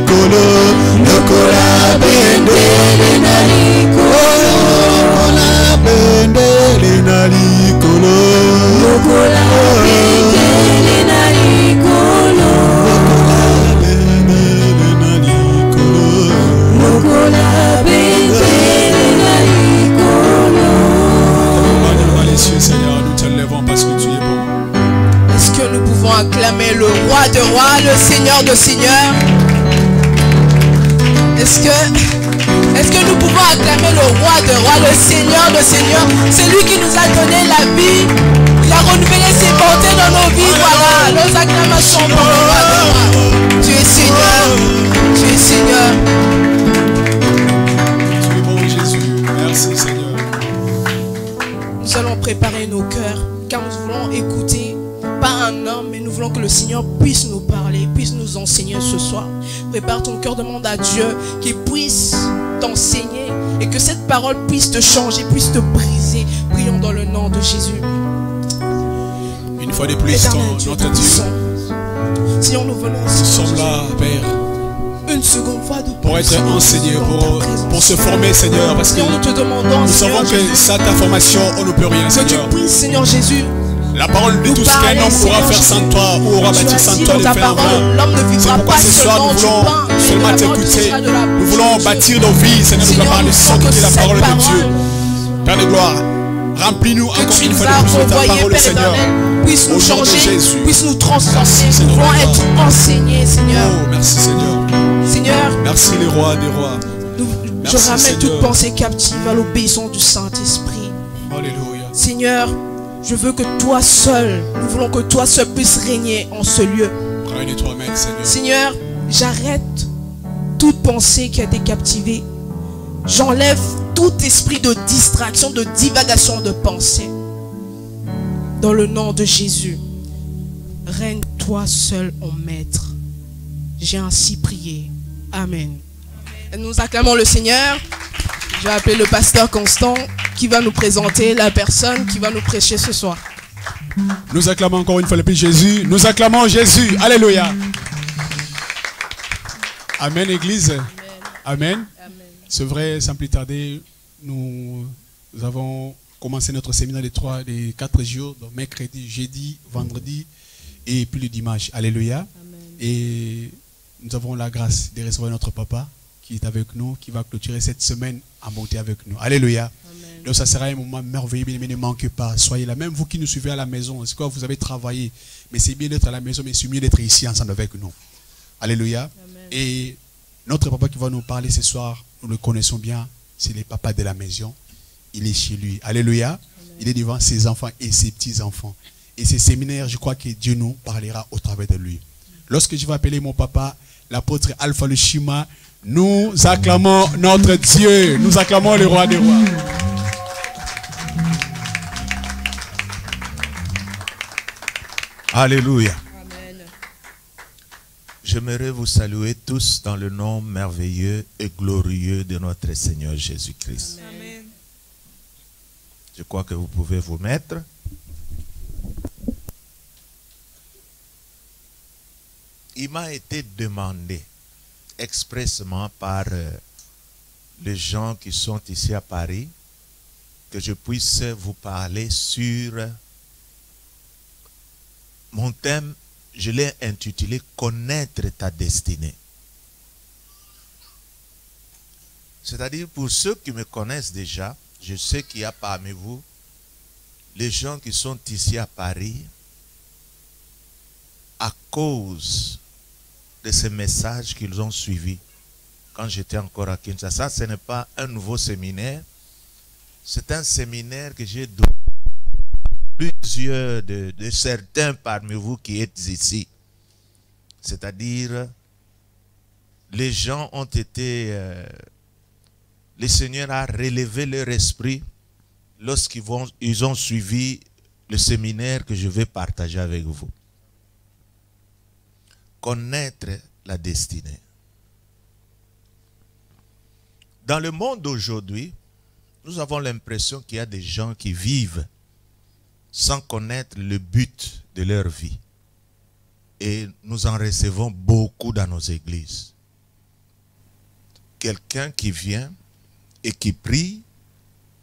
likolo, lokola bendele na likolo, lokola bendele na likolo, lokola bendele na likolo, lokola bendele na likolo, lokola bendele na likolo. Dans les cieux, Seigneur, nous te levons parce que tu es bon. Est-ce que nous pouvons acclamer le roi de rois, le seigneur de seigneurs? Est-ce que nous pouvons acclamer le roi de rois, le seigneur de seigneurs? C'est lui qui nous a donné la vie. Il a renouvelé ses bontés dans nos vies. Voilà, nos acclamations pour le roi de rois. Tu es Seigneur. Tu es Seigneur. Tu es bon, Jésus. Merci, Seigneur. Nous allons préparer nos cœurs, car nous voulons écouter, pas un homme, mais nous voulons que le Seigneur puisse nous parler, puisse nous enseigner ce soir. Prépare ton cœur, demande à Dieu qu'il puisse t'enseigner et que cette parole puisse te changer, puisse te briser. Prions dans le nom de Jésus. Une fois de plus, notre Dieu, Seigneur, nous venons, nous sommes là, Père, une seconde fois de pour être enseignés, pour se former, Seigneur, parce que Seigneur, nous te demandons, nous Seigneur savons que Jésus, sans ta formation, on ne peut rien, que tu Seigneur. puisses, Seigneur Jésus, La parole dit tout ce qu'un homme pourra faire sans toi ou aura bâti sans toi de faire en vain. C'est pourquoi ce soir nous voulons seulement t'écouter. Nous voulons bâtir nos vies, Seigneur, nous voulons parler sans quitter la parole de Dieu. Père de gloire, remplis-nous encore une fois de plus de ta parole, Seigneur. Puisse nous changer, Jésus. puisse nous transformer. Merci, Nous voulons Seigneur. être enseignés, Seigneur. Oh, merci Seigneur. Seigneur, Merci les rois des rois. je Merci, ramène Seigneur. toute pensée captive à l'obéissance du Saint-Esprit. Alléluia. Seigneur, je veux que toi seul, nous voulons que toi seul puisses régner en ce lieu. Règne toi-même, Seigneur. Seigneur, j'arrête toute pensée qui a été captivée. J'enlève tout esprit de distraction, de divagation de pensée. Dans le nom de Jésus, règne toi seul en maître. J'ai ainsi prié. Amen. Et nous acclamons le Seigneur. Je vais appeler le pasteur Constant qui va nous présenter la personne qui va nous prêcher ce soir. Nous acclamons encore une fois le plus Jésus. Nous acclamons Jésus. Alléluia. Amen, Église. Amen. Amen. C'est vrai, sans plus tarder, nous avons commencé notre séminaire des 4 jours, donc mercredi, jeudi, vendredi et puis le dimanche. Alléluia. Amen. Et nous avons la grâce de recevoir notre papa qui est avec nous, qui va clôturer cette semaine à monter avec nous. Alléluia. Amen. Donc ça sera un moment merveilleux, mais ne manquez pas. Soyez là. Même vous qui nous suivez à la maison, c'est quoi, vous avez travaillé, mais c'est bien d'être à la maison, mais c'est mieux d'être ici ensemble avec nous. Alléluia. Amen. Et notre papa qui va nous parler ce soir, nous le connaissons bien, c'est le papa de la maison. Il est chez lui. Alléluia. Amen. Il est devant ses enfants et ses petits-enfants. Et ces séminaires, je crois que Dieu nous parlera au travers de lui. Lorsque je vais appeler mon papa, l'apôtre Alpha le Shima, nous acclamons notre Dieu. Nous acclamons le roi des rois. Alléluia. Amen. J'aimerais vous saluer tous dans le nom merveilleux et glorieux de notre Seigneur Jésus-Christ. Amen. Je crois que vous pouvez vous mettre. Il m'a été demandé expressément par les gens qui sont ici à Paris que je puisse vous parler sur mon thème. Je l'ai intitulé « Connaître ta destinée ». C'est-à-dire, pour ceux qui me connaissent déjà, je sais qu'il y a parmi vous les gens qui sont ici à Paris à cause de ces messages qu'ils ont suivis quand j'étais encore à Kinshasa. Ce n'est pas un nouveau séminaire, c'est un séminaire que j'ai donné plusieurs de certains parmi vous qui êtes ici. C'est-à-dire, les gens ont été... le Seigneur a relevé leur esprit lorsqu'ils ont suivi le séminaire que je vais partager avec vous. Connaître la destinée. Dans le monde d'aujourd'hui, nous avons l'impression qu'il y a des gens qui vivent sans connaître le but de leur vie. Et nous en recevons beaucoup dans nos églises. quelqu'un qui vient et qui prie,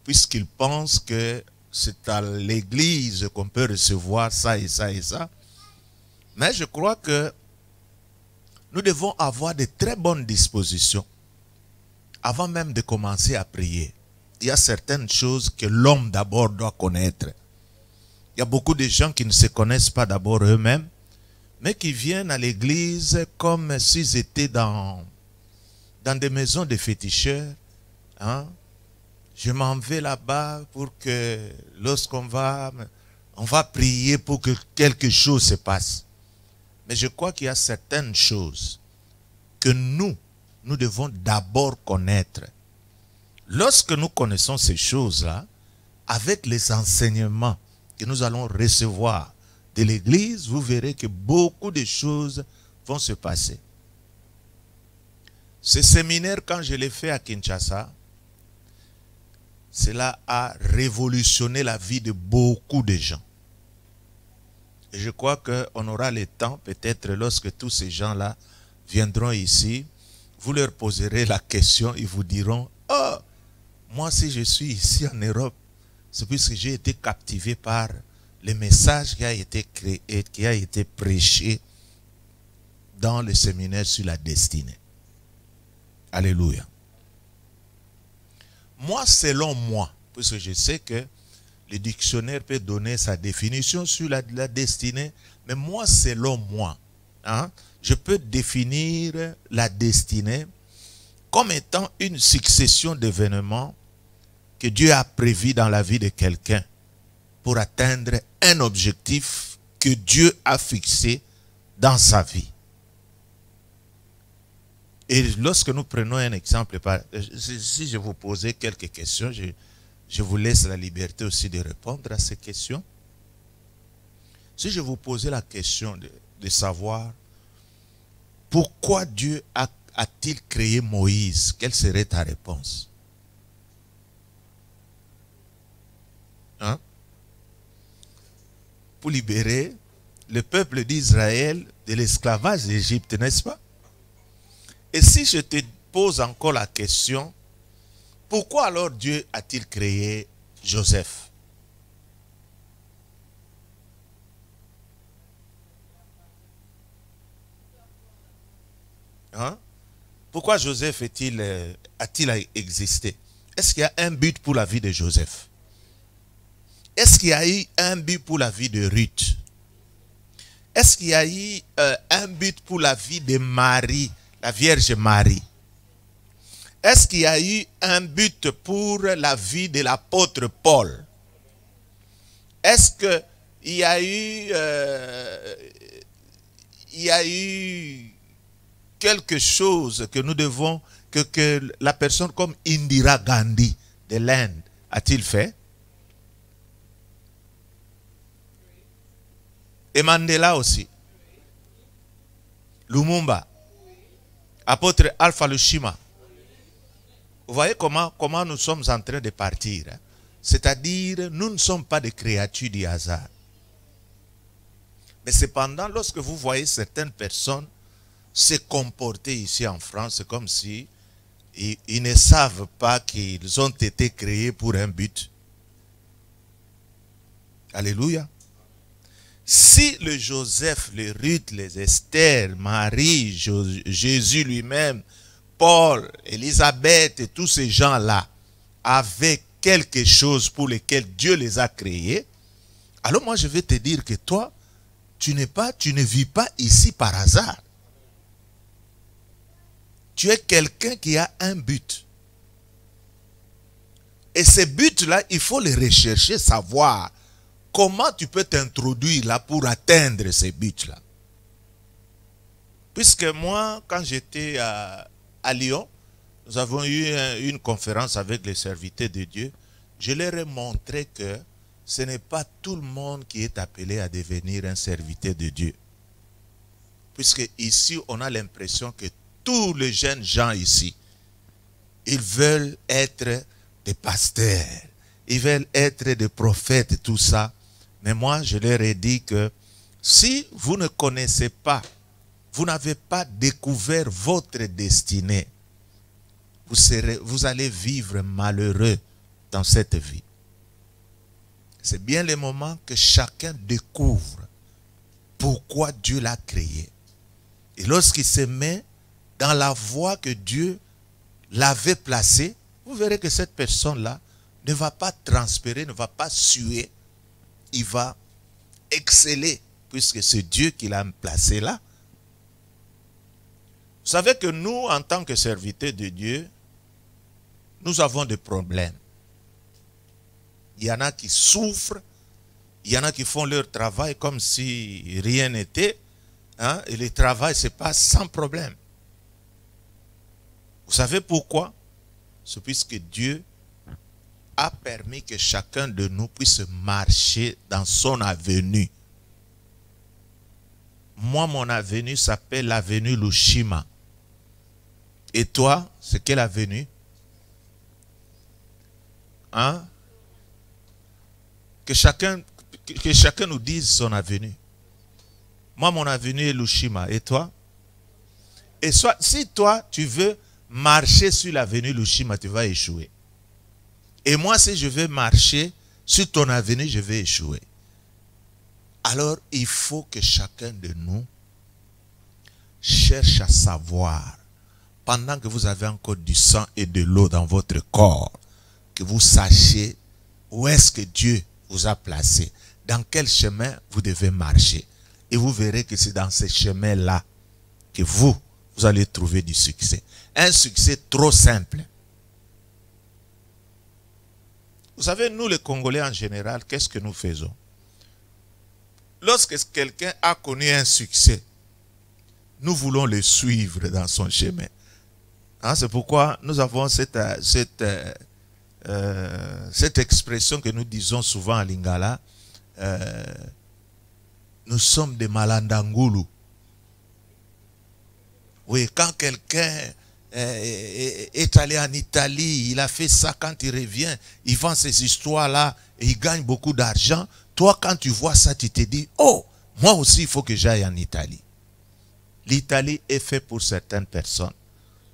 puisqu'il pense que c'est à l'église qu'on peut recevoir ça et ça et ça. Mais je crois que nous devons avoir de très bonnes dispositions avant même de commencer à prier. Il y a certaines choses que l'homme d'abord doit connaître. Il y a beaucoup de gens qui ne se connaissent pas d'abord eux-mêmes, mais qui viennent à l'église comme s'ils étaient dans des maisons de féticheurs. Hein? Je m'en vais là-bas pour que lorsqu'on va prier pour que quelque chose se passe. Mais je crois qu'il y a certaines choses que nous devons d'abord connaître. Lorsque nous connaissons ces choses-là, avec les enseignements que nous allons recevoir de l'église, vous verrez que beaucoup de choses vont se passer. Ce séminaire, quand je l'ai fait à Kinshasa, cela a révolutionné la vie de beaucoup de gens. Et je crois qu'on aura le temps, peut-être lorsque tous ces gens-là viendront ici, vous leur poserez la question, ils vous diront, « Oh, moi si je suis ici en Europe, c'est puisque j'ai été captivé par le message qui a été créé, qui a été prêché dans le séminaire sur la destinée. » Alléluia. Moi, selon moi, puisque je sais que le dictionnaire peut donner sa définition sur la destinée, mais moi, selon moi, hein, je peux définir la destinée comme étant une succession d'événements que Dieu a prévus dans la vie de quelqu'un pour atteindre un objectif que Dieu a fixé dans sa vie. Et lorsque nous prenons un exemple, si je vous posais quelques questions, je vous laisse la liberté aussi de répondre à ces questions. Si je vous posais la question de savoir pourquoi Dieu a-t-il créé Moïse, quelle serait ta réponse? Hein? Pour libérer le peuple d'Israël de l'esclavage d'Égypte, n'est-ce pas? Et si je te pose encore la question, pourquoi alors Dieu a-t-il créé Joseph? Hein? Pourquoi Joseph a-t-il existé? Est-ce qu'il y a un but pour la vie de Joseph? Est-ce qu'il y a eu un but pour la vie de Ruth? Est-ce qu'il y a eu un but pour la vie de Marie, la Vierge Marie? Est-ce qu'il y a eu un but pour la vie de l'apôtre Paul? Est-ce qu'il y a eu quelque chose que nous devons, que la personne comme Indira Gandhi de l'Inde a-t-il fait? Et Mandela aussi. Lumumba. Apôtre Alpha Lushima. Vous voyez comment nous sommes en train de partir. Hein? C'est-à-dire, nous ne sommes pas des créatures du hasard. Mais cependant, lorsque vous voyez certaines personnes se comporter ici en France, c'est comme si ils ne savent pas qu'ils ont été créés pour un but. Alléluia. Si le Joseph, les Ruth, les Esther, Marie, Jésus lui-même, Paul, Élisabeth et tous ces gens-là avaient quelque chose pour lequel Dieu les a créés, alors moi je vais te dire que toi, tu ne vis pas ici par hasard. Tu es quelqu'un qui a un but. Et ces buts-là, il faut les rechercher, savoir comment tu peux t'introduire là pour atteindre ces buts-là. Puisque moi, quand j'étais à Lyon, nous avons eu une conférence avec les serviteurs de Dieu. Je leur ai montré que ce n'est pas tout le monde qui est appelé à devenir un serviteur de Dieu. Puisque ici, on a l'impression que tous les jeunes gens ici, ils veulent être des pasteurs, ils veulent être des prophètes, tout ça. Mais moi, je leur ai dit que si vous ne connaissez pas, vous n'avez pas découvert votre destinée, vous allez vivre malheureux dans cette vie. C'est bien le moment que chacun découvre pourquoi Dieu l'a créé. Et lorsqu'il se met dans la voie que Dieu l'avait placée, vous verrez que cette personne-là ne va pas transpirer, ne va pas suer. Il va exceller, puisque c'est Dieu qui l'a placé là. Vous savez que nous, en tant que serviteurs de Dieu, nous avons des problèmes. Il y en a qui souffrent, il y en a qui font leur travail comme si rien n'était, hein, et le travail se passe sans problème. Vous savez pourquoi? C'est puisque Dieu a permis que chacun de nous puisse marcher dans son avenue. Moi, mon avenue s'appelle l'avenue Lushima. Et toi, c'est quelle avenue? Hein? Que chacun nous dise son avenue. Moi, mon avenue est Lushima. Et toi? Et soit, si toi, tu veux marcher sur l'avenue Lushima, tu vas échouer. Et moi, si je veux marcher sur ton avenue, je vais échouer. Alors, il faut que chacun de nous cherche à savoir, pendant que vous avez encore du sang et de l'eau dans votre corps, que vous sachiez où est-ce que Dieu vous a placé, dans quel chemin vous devez marcher. Et vous verrez que c'est dans ce chemin-là que vous allez trouver du succès. Un succès trop simple. Vous savez, nous les Congolais en général, qu'est-ce que nous faisons? Lorsque quelqu'un a connu un succès, nous voulons le suivre dans son chemin. Hein, c'est pourquoi nous avons cette expression que nous disons souvent à Lingala, nous sommes des malandangulu. Oui, quand quelqu'un est allé en Italie, il a fait ça, quand il revient, il vend ces histoires-là et il gagne beaucoup d'argent. Toi, quand tu vois ça, tu te dis, oh, moi aussi, il faut que j'aille en Italie. L'Italie est faite pour certaines personnes.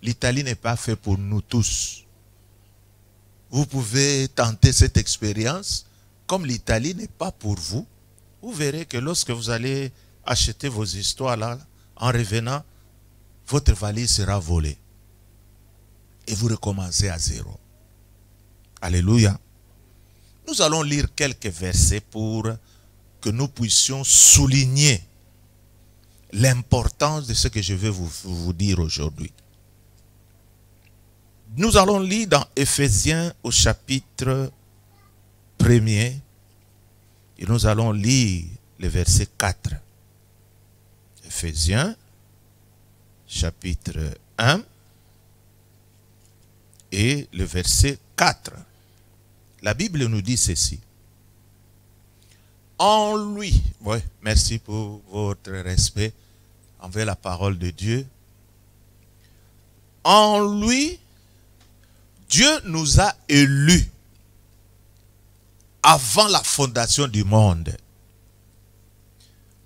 L'Italie n'est pas faite pour nous tous. Vous pouvez tenter cette expérience. Comme l'Italie n'est pas pour vous, vous verrez que lorsque vous allez acheter vos histoires là, en revenant, votre valise sera volée. Et vous recommencez à zéro. Alléluia. Nous allons lire quelques versets pour que nous puissions souligner l'importance de ce que je vais vous dire aujourd'hui. Nous allons lire dans Éphésiens au chapitre 1er et nous allons lire le verset 4. Éphésiens chapitre 1 et le verset 4. La Bible nous dit ceci. En lui, oui, merci pour votre respect envers la parole de Dieu. En lui, Dieu nous a élus avant la fondation du monde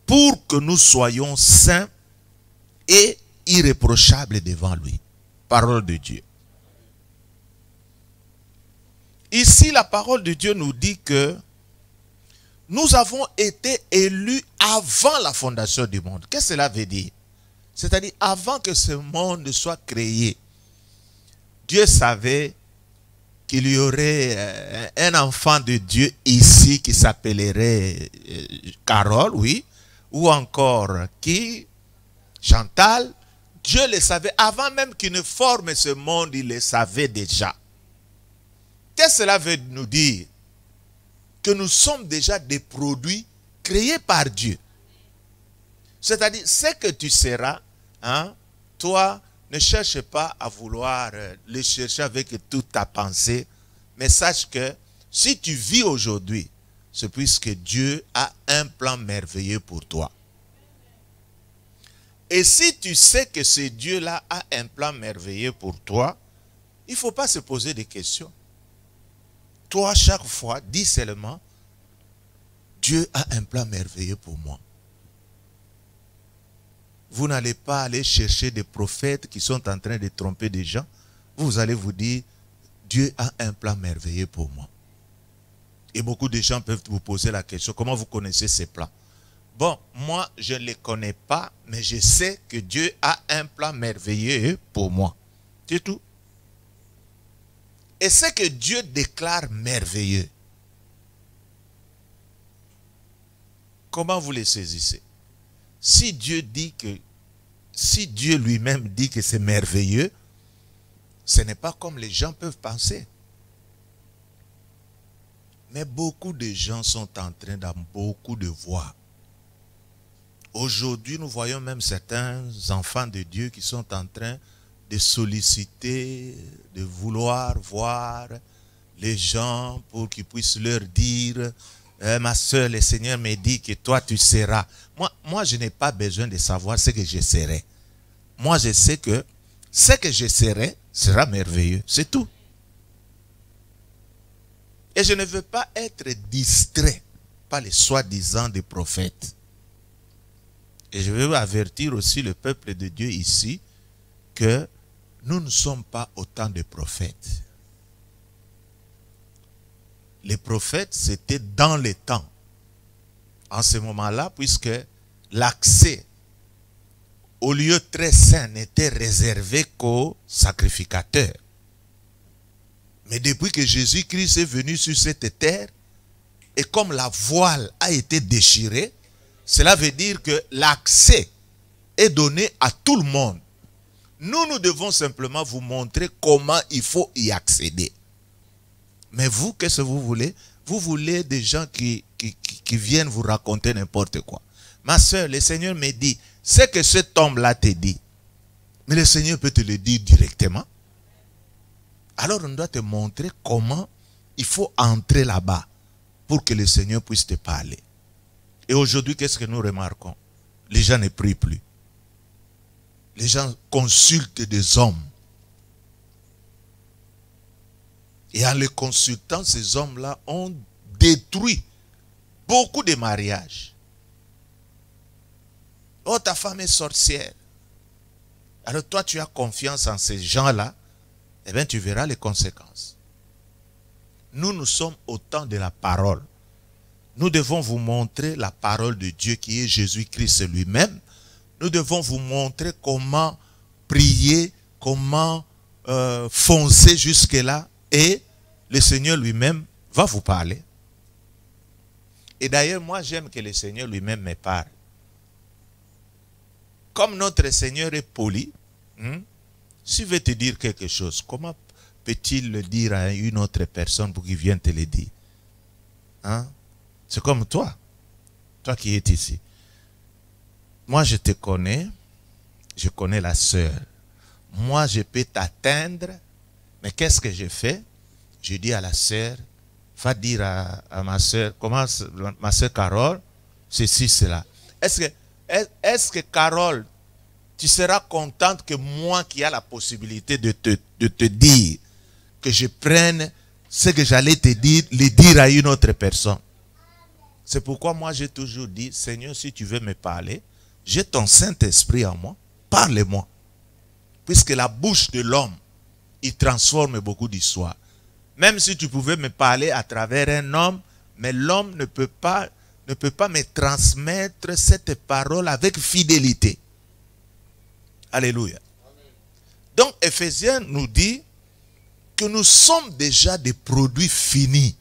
pour que nous soyons saints et irréprochables devant lui. Parole de Dieu. Ici, la parole de Dieu nous dit que nous avons été élus avant la fondation du monde. Qu'est-ce que cela veut dire? C'est-à-dire avant que ce monde soit créé. Dieu savait qu'il y aurait un enfant de Dieu ici qui s'appellerait Carole, oui, ou encore qui? Chantal. Dieu le savait avant même qu'il ne forme ce monde, il le savait déjà. Qu'est-ce que cela veut nous dire? Que nous sommes déjà des produits créés par Dieu. C'est-à-dire, ce que tu seras, hein, toi, ne cherche pas à vouloir le chercher avec toute ta pensée, mais sache que si tu vis aujourd'hui, c'est puisque Dieu a un plan merveilleux pour toi. Et si tu sais que ce Dieu-là a un plan merveilleux pour toi, il ne faut pas se poser des questions. Toi, chaque fois, dis seulement, Dieu a un plan merveilleux pour moi. Vous n'allez pas aller chercher des prophètes qui sont en train de tromper des gens. vous allez vous dire, Dieu a un plan merveilleux pour moi. Et beaucoup de gens peuvent vous poser la question, comment vous connaissez ces plans? Bon, moi, je ne les connais pas, mais je sais que Dieu a un plan merveilleux pour moi. C'est tout. Et ce que Dieu déclare merveilleux, comment vous les saisissez? Si Dieu lui-même dit que c'est merveilleux, ce n'est pas comme les gens peuvent penser. Mais beaucoup de gens sont en train dans beaucoup de voies. Aujourd'hui, nous voyons même certains enfants de Dieu qui sont en train de solliciter, de vouloir voir les gens pour qu'ils puissent leur dire ma soeur, le Seigneur me dit que toi tu seras. Moi je n'ai pas besoin de savoir ce que je serai. Moi je sais que ce que je serai sera merveilleux, c'est tout. Et je ne veux pas être distrait par les soi-disant des prophètes. Et je veux avertir aussi le peuple de Dieu ici que nous ne sommes pas autant de prophètes. Les prophètes, c'était dans les temps. En ce moment-là, puisque l'accès au lieu très saint n'était réservé qu'aux sacrificateurs. Mais depuis que Jésus-Christ est venu sur cette terre, et comme la voile a été déchirée, cela veut dire que l'accès est donné à tout le monde. Nous devons simplement vous montrer comment il faut y accéder. Mais vous, qu'est-ce que vous voulez? Vous voulez des gens qui viennent vous raconter n'importe quoi. Ma soeur, le Seigneur me dit, c'est que cet homme-là te dit. Mais le Seigneur peut te le dire directement. Alors on doit te montrer comment il faut entrer là-bas pour que le Seigneur puisse te parler. Et aujourd'hui, qu'est-ce que nous remarquons? Les gens ne prient plus. Les gens consultent des hommes. Et en les consultant, ces hommes-là ont détruit beaucoup de mariages. Oh, ta femme est sorcière. Alors toi, tu as confiance en ces gens-là. Eh bien, tu verras les conséquences. Nous sommes au temps de la parole. Nous devons vous montrer la parole de Dieu qui est Jésus-Christ lui-même. Nous devons vous montrer comment prier, comment foncer jusque-là. Et le Seigneur lui-même va vous parler. Et d'ailleurs, moi j'aime que le Seigneur lui-même me parle. Comme notre Seigneur est poli, s'il veut te dire quelque chose, comment peut-il le dire à une autre personne pour qu'il vienne te le dire? C'est comme toi qui es ici. Moi je te connais, je connais la sœur. Moi je peux t'atteindre, mais qu'est-ce que je fais? Je dis à la sœur, va dire à ma sœur, comment ma sœur Carole, ceci, cela. Est-ce que Carole, tu seras contente que moi qui ai la possibilité de te dire que je prenne ce que j'allais te dire, le dire à une autre personne? C'est pourquoi moi j'ai toujours dit, Seigneur, si tu veux me parler, j'ai ton Saint-Esprit en moi, parle-moi. Puisque la bouche de l'homme, il transforme beaucoup d'histoires. Même si tu pouvais me parler à travers un homme, mais l'homme ne peut pas me transmettre cette parole avec fidélité. Alléluia. Donc, Éphésiens nous dit que nous sommes déjà des produits finis.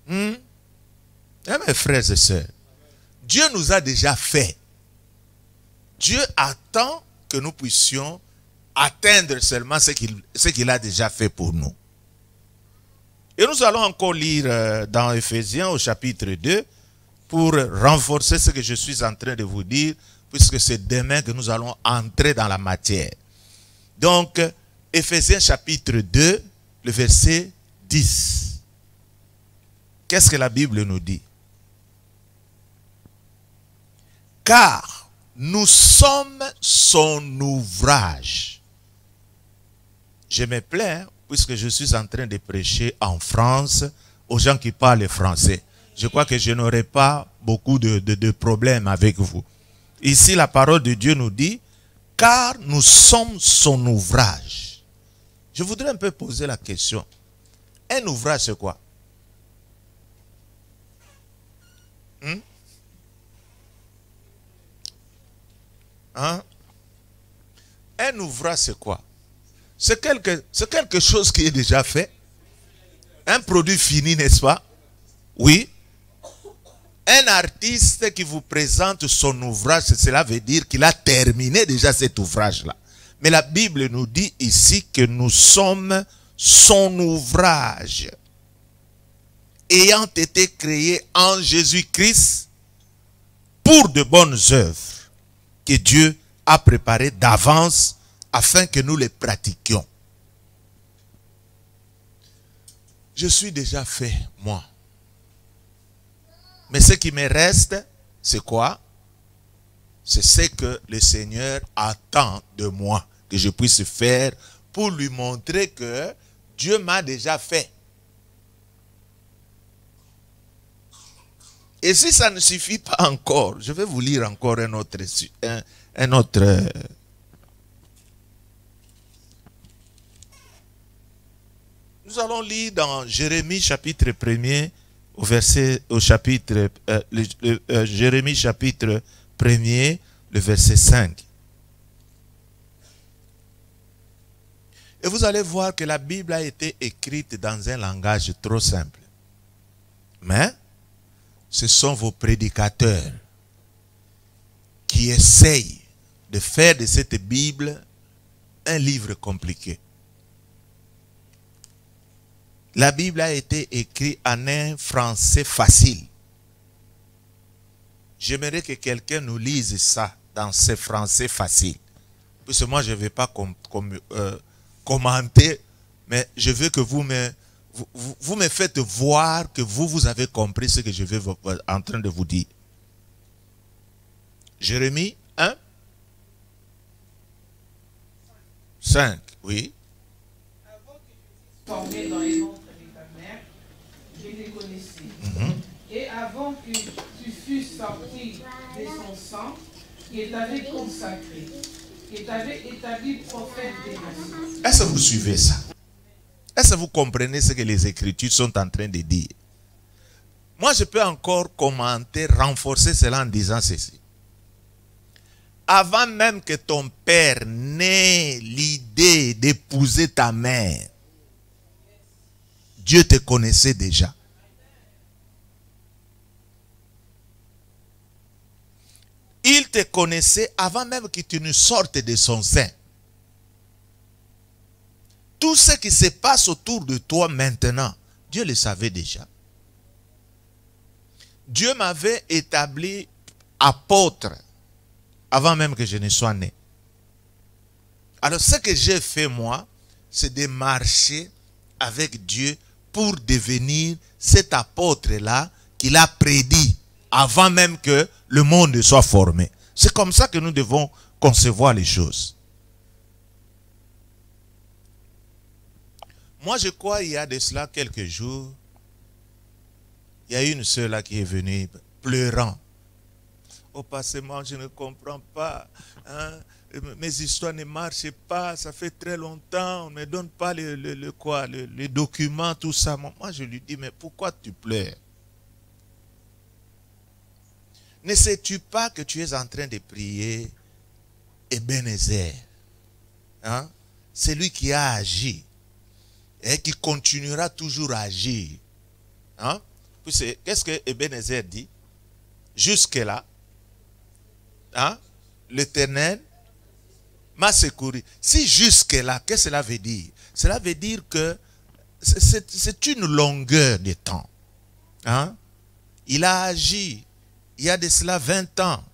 Mes frères et sœurs, Dieu nous a déjà fait. Dieu attend que nous puissions atteindre seulement ce qu'il a déjà fait pour nous. Et nous allons encore lire dans Éphésiens au chapitre 2 pour renforcer ce que je suis en train de vous dire, puisque c'est demain que nous allons entrer dans la matière. Donc, Éphésiens chapitre 2, le verset 10. Qu'est-ce que la Bible nous dit? Car nous sommes son ouvrage. Je me plains, puisque je suis en train de prêcher en France aux gens qui parlent français. Je crois que je n'aurai pas beaucoup de problèmes avec vous. Ici, la parole de Dieu nous dit, car nous sommes son ouvrage. Je voudrais un peu poser la question. Un ouvrage, c'est quoi? Hein? Un ouvrage, c'est quoi? C'est quelque chose qui est déjà fait. Un produit fini, n'est-ce pas? Oui. Un artiste qui vous présente son ouvrage, cela veut dire qu'il a terminé déjà cet ouvrage-là. Mais la Bible nous dit ici que nous sommes son ouvrage, ayant été créés en Jésus-Christ pour de bonnes œuvres que Dieu a préparées d'avance afin que nous les pratiquions. Je suis déjà fait, moi. Mais ce qui me reste, c'est quoi? C'est ce que le Seigneur attend de moi, que je puisse faire pour lui montrer que Dieu m'a déjà fait. Et si ça ne suffit pas encore, je vais vous lire encore un autre. Nous allons lire dans Jérémie chapitre 1er, Jérémie chapitre 1er, le verset 5. Et vous allez voir que la Bible a été écrite dans un langage trop simple. Mais ce sont vos prédicateurs qui essayent de faire de cette Bible un livre compliqué. La Bible a été écrite en un français facile. J'aimerais que quelqu'un nous lise ça dans ce français facile. Parce que moi, je ne vais pas commenter, mais je veux que vous me faites voir que vous avez compris ce que je vais en train de vous dire. Jérémie 1, 5, oui. Avant que je sois formé dans les ventres de ta mère, je les connaissais. Et avant que tu fusses sorti de son sang, il t'avait consacré, il t'avait établi prophète des nations. Est-ce que vous suivez ça? Est-ce que vous comprenez ce que les Écritures sont en train de dire? Moi, je peux encore commenter, renforcer cela en disant ceci. Avant même que ton père n'ait l'idée d'épouser ta mère, Dieu te connaissait déjà. Il te connaissait avant même que tu ne sortes de son sein. Tout ce qui se passe autour de toi maintenant, Dieu le savait déjà. Dieu m'avait établi apôtre avant même que je ne sois né. Alors ce que j'ai fait moi, c'est de marcher avec Dieu pour devenir cet apôtre-là qu'il a prédit avant même que le monde soit formé. C'est comme ça que nous devons concevoir les choses. Moi, je crois il y a de cela quelques jours, il y a une sœur là qui est venue pleurant. Oh, passement, je ne comprends pas. Hein? Mes histoires ne marchent pas. Ça fait très longtemps. On ne me donne pas les documents, tout ça. Moi, je lui dis, mais pourquoi tu pleures? Ne sais-tu pas que tu es en train de prier Ebenezer? Hein? C'est lui qui a agi et qui continuera toujours à agir. Hein? Qu'est-ce que Ebenezer dit? Jusque-là, hein? L'Éternel m'a secouru. Si jusque-là, qu'est-ce que cela veut dire? Cela veut dire que c'est une longueur de temps. Hein? Il a agi il y a de cela 20 ans.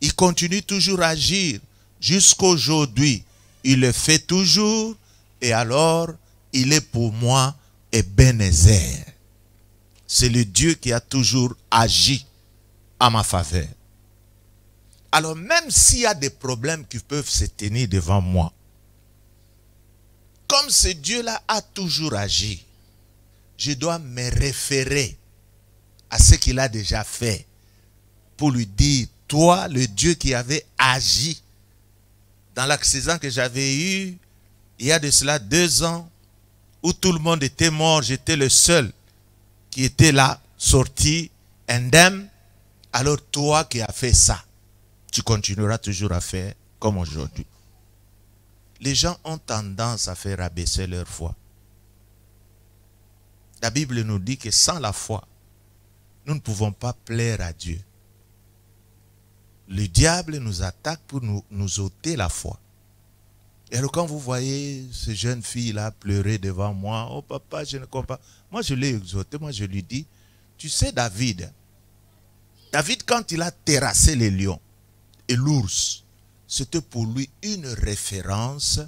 Il continue toujours à agir jusqu'aujourd'hui. Il le fait toujours et alors il est pour moi Ebenezer. C'est le Dieu qui a toujours agi à ma faveur. Alors même s'il y a des problèmes qui peuvent se tenir devant moi, comme ce Dieu-là a toujours agi, je dois me référer à ce qu'il a déjà fait pour lui dire, toi, le Dieu qui avait agi dans l'accident que j'avais eu il y a de cela 2 ans, où tout le monde était mort, j'étais le seul qui était là, sorti, indemne. Alors toi qui as fait ça, tu continueras toujours à faire comme aujourd'hui. Les gens ont tendance à faire abaisser leur foi. La Bible nous dit que sans la foi, nous ne pouvons pas plaire à Dieu. Le diable nous attaque pour nous ôter la foi. Et alors quand vous voyez ce jeune fille-là pleurer devant moi, oh papa, je ne comprends pas. Moi je l'ai exhorté, moi je lui dis, tu sais David, quand il a terrassé les lions et l'ours, c'était pour lui une référence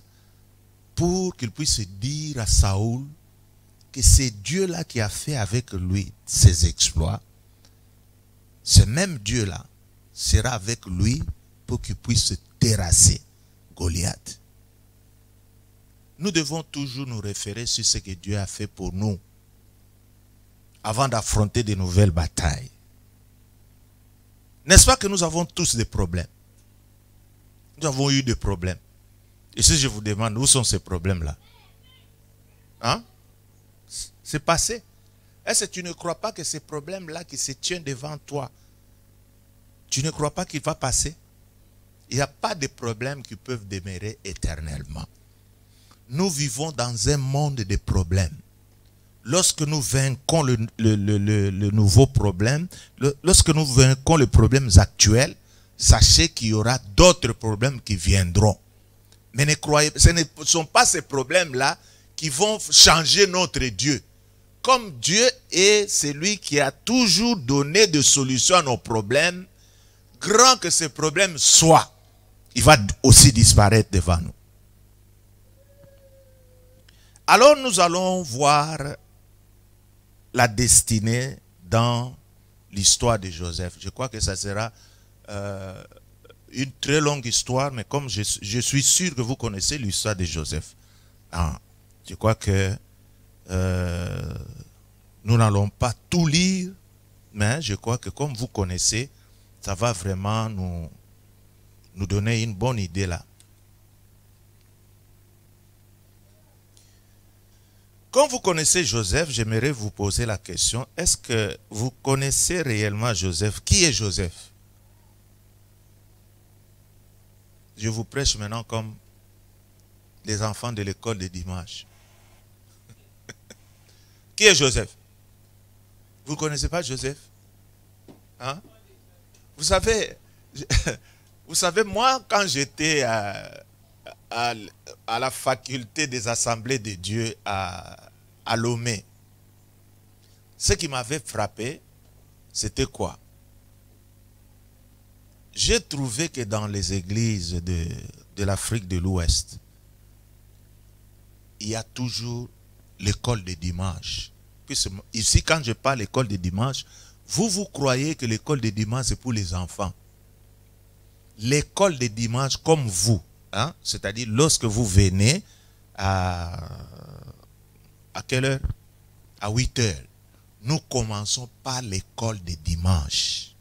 pour qu'il puisse dire à Saoul que c'est Dieu-là qui a fait avec lui ses exploits. Ce même Dieu-là sera avec lui pour qu'il puisse terrasser Goliath. Nous devons toujours nous référer sur ce que Dieu a fait pour nous avant d'affronter de nouvelles batailles. N'est-ce pas que nous avons tous des problèmes? Nous avons eu des problèmes. Et si je vous demande, où sont ces problèmes-là? Hein? C'est passé. Est-ce que tu ne crois pas que ces problèmes-là qui se tiennent devant toi, tu ne crois pas qu'il va passer? Il n'y a pas de problèmes qui peuvent demeurer éternellement. Nous vivons dans un monde de problèmes. Lorsque nous vaincons le nouveau problème, lorsque nous vaincons les problèmes actuels, sachez qu'il y aura d'autres problèmes qui viendront. Mais ne croyez, ce ne sont pas ces problèmes-là qui vont changer notre Dieu. Comme Dieu est celui qui a toujours donné des solutions à nos problèmes, grand que ces problèmes soient, il va aussi disparaître devant nous. Alors nous allons voir la destinée dans l'histoire de Joseph. Je crois que ça sera une très longue histoire, mais comme je suis sûr que vous connaissez l'histoire de Joseph. Je crois que nous n'allons pas tout lire, mais je crois que comme vous connaissez, ça va vraiment nous donner une bonne idée là. Comme vous connaissez Joseph, j'aimerais vous poser la question, est-ce que vous connaissez réellement Joseph? Qui est Joseph? Je vous prêche maintenant comme les enfants de l'école de dimanche. Qui est Joseph? Vous ne connaissez pas Joseph? Hein? Vous savez, moi, quand j'étais à la faculté des assemblées de Dieu à Lomé, ce qui m'avait frappé, c'était quoi? J'ai trouvé que dans les églises de l'Afrique de l'Ouest, il y a toujours l'école de dimanche. Ici, quand je parle l'école de dimanche, vous croyez que l'école de dimanche c'est pour les enfants. L'école de dimanche comme vous, hein, c'est-à-dire lorsque vous venez à quelle heure? À 8 heures. Nous commençons par l'école de dimanche.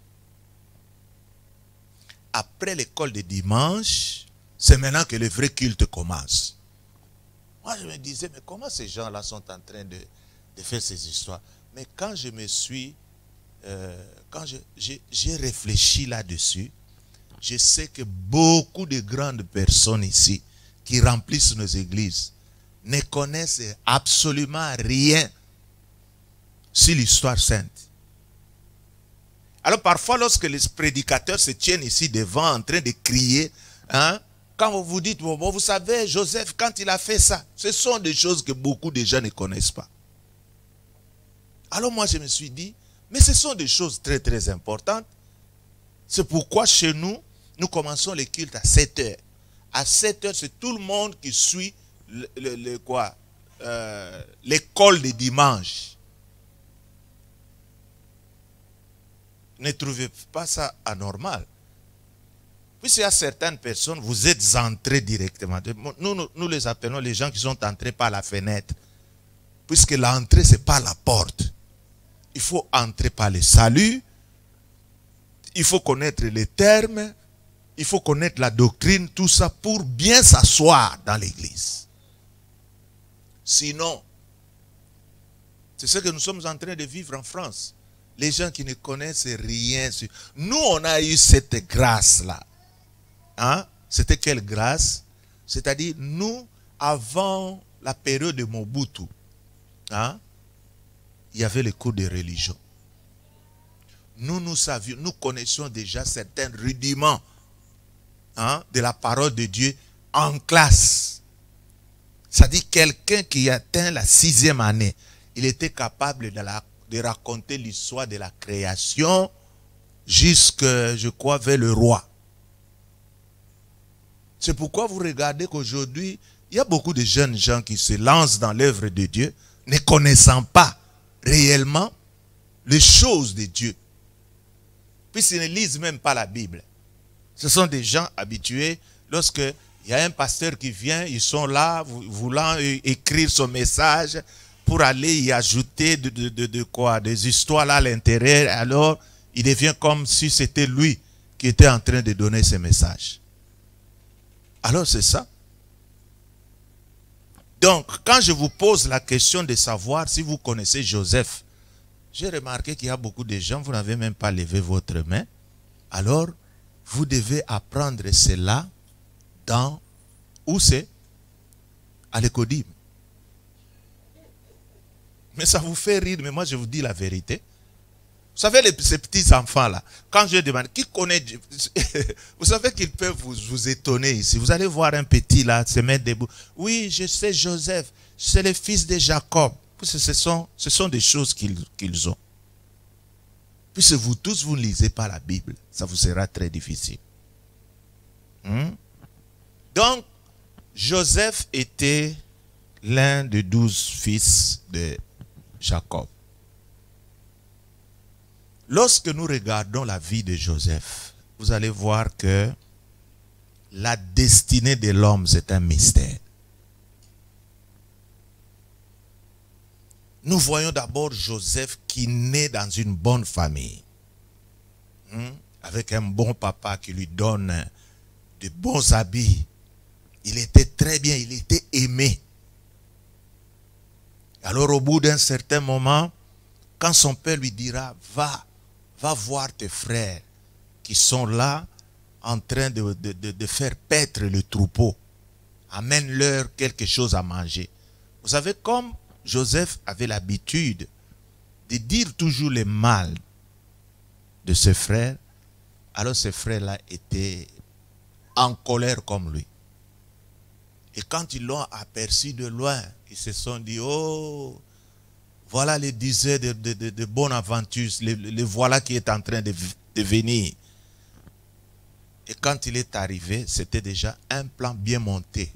Après l'école de dimanche, c'est maintenant que le vrai culte commence. Moi, je me disais, mais comment ces gens-là sont en train de faire ces histoires? Mais quand je me suis, quand j'ai réfléchi là-dessus, je sais que beaucoup de grandes personnes ici qui remplissent nos églises ne connaissent absolument rien sur l'histoire sainte. Alors parfois, lorsque les prédicateurs se tiennent ici devant en train de crier, hein, quand vous vous dites, bon, vous savez, Joseph, quand il a fait ça, ce sont des choses que beaucoup de gens ne connaissent pas. Alors moi, je me suis dit, mais ce sont des choses très, très importantes. C'est pourquoi chez nous, nous commençons les cultes à 7 heures. À 7 heures, c'est tout le monde qui suit l'école de dimanche. Ne trouvez pas ça anormal? Puisqu'il y a certaines personnes, vous êtes entrés directement. Nous les appelons les gens qui sont entrés par la fenêtre. Puisque l'entrée, ce n'est pas la porte. Il faut entrer par le salut. Il faut connaître les termes. Il faut connaître la doctrine, tout ça, pour bien s'asseoir dans l'église. Sinon, c'est ce que nous sommes en train de vivre en France. Les gens qui ne connaissent rien. Nous, on a eu cette grâce-là. Hein? C'était quelle grâce? C'est-à-dire, nous, avant la période de Mobutu, hein, il y avait les cours de religion. Nous savions, nous connaissions déjà certains rudiments, hein, de la parole de Dieu en classe. C'est-à-dire, quelqu'un qui atteint la 6e année, il était capable de raconter l'histoire de la création jusque, je crois, vers le roi. C'est pourquoi vous regardez qu'aujourd'hui, il y a beaucoup de jeunes gens qui se lancent dans l'œuvre de Dieu, ne connaissant pas réellement les choses de Dieu. Puisqu'ils ne lisent même pas la Bible. Ce sont des gens habitués, lorsque il y a un pasteur qui vient, ils sont là, voulant écrire son message, pour aller y ajouter des histoires là à l'intérieur, alors il devient comme si c'était lui qui était en train de donner ce message. Alors c'est ça. Donc, quand je vous pose la question de savoir si vous connaissez Joseph, j'ai remarqué qu'il y a beaucoup de gens, vous n'avez même pas levé votre main. Alors, vous devez apprendre cela dans, où c'est? À l'Écodim. Mais ça vous fait rire, mais moi je vous dis la vérité. Vous savez, ces petits enfants-là, quand je demande, qui connaît Dieu? Vous savez qu'ils peuvent vous étonner ici. Vous allez voir un petit là, se mettre debout. Oui, je sais Joseph, c'est le fils de Jacob. Ce sont des choses qu'ils ont. Puisque vous tous, vous ne lisez pas la Bible, ça vous sera très difficile. Donc, Joseph était l'un des 12 fils de Jacob. Lorsque nous regardons la vie de Joseph, vous allez voir que la destinée de l'homme, c'est un mystère. Nous voyons d'abord Joseph qui naît dans une bonne famille. Avec un bon papa qui lui donne de bons habits. Il était très bien, il était aimé. Alors au bout d'un certain moment, quand son père lui dira, va voir tes frères qui sont là en train de faire paître le troupeau. Amène-leur quelque chose à manger. Vous savez, comme Joseph avait l'habitude de dire toujours le mal de ses frères, alors ses frères-là étaient en colère comme lui. Et quand ils l'ont aperçu de loin, ils se sont dit, oh, voilà les dizaines de bonnes aventures, le voilà qui est en train de venir. Et quand il est arrivé, c'était déjà un plan bien monté.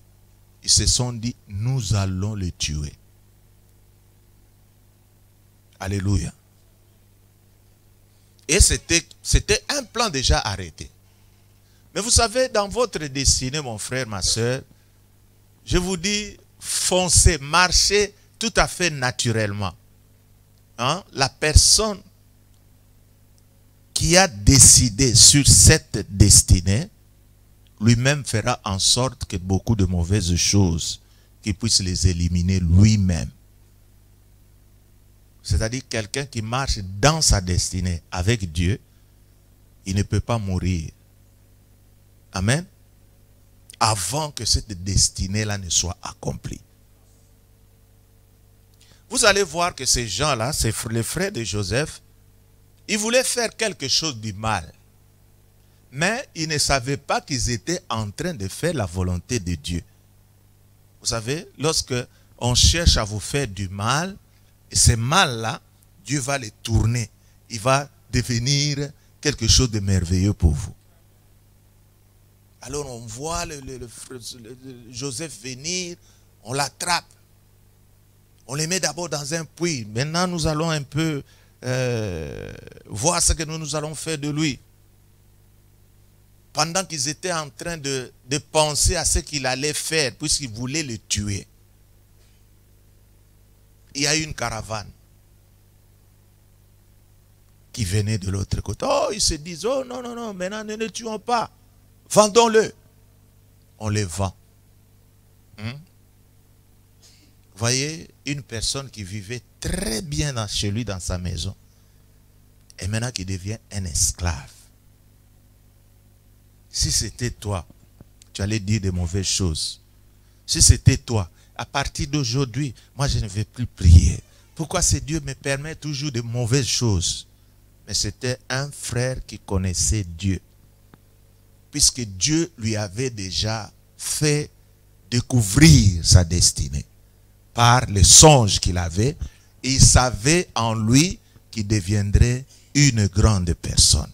Ils se sont dit, nous allons le tuer. Alléluia. Et c'était un plan déjà arrêté. Mais vous savez, dans votre destinée, mon frère, ma soeur, je vous dis, foncez, marchez tout à fait naturellement. Hein? La personne qui a décidé sur cette destinée, lui-même fera en sorte que beaucoup de mauvaises choses, qu'il puisse les éliminer lui-même. C'est-à-dire quelqu'un qui marche dans sa destinée avec Dieu, il ne peut pas mourir. Amen. Avant que cette destinée-là ne soit accomplie. Vous allez voir que ces gens-là, les frères de Joseph, ils voulaient faire quelque chose de mal. Mais ils ne savaient pas qu'ils étaient en train de faire la volonté de Dieu. Vous savez, lorsque on cherche à vous faire du mal, et ce mal-là, Dieu va les tourner. Il va devenir quelque chose de merveilleux pour vous. Alors on voit Joseph venir, on l'attrape. On les met d'abord dans un puits. Maintenant nous allons un peu voir ce que nous allons faire de lui. Pendant qu'ils étaient en train de penser à ce qu'il allait faire, puisqu'ils voulaient le tuer, il y a eu une caravane qui venait de l'autre côté. Oh, ils se disent, oh non, non, non, maintenant ne le tuons pas. Vendons-le. On les vend. Voyez, une personne qui vivait très bien chez lui, dans sa maison, et maintenant qui devient un esclave. Si c'était toi, tu allais dire de mauvaises choses. Si c'était toi, à partir d'aujourd'hui, moi je ne vais plus prier. Pourquoi ce Dieu me permet toujours de mauvaises choses? Mais c'était un frère qui connaissait Dieu. Puisque Dieu lui avait déjà fait découvrir sa destinée. Par le songe qu'il avait, il savait en lui qu'il deviendrait une grande personne.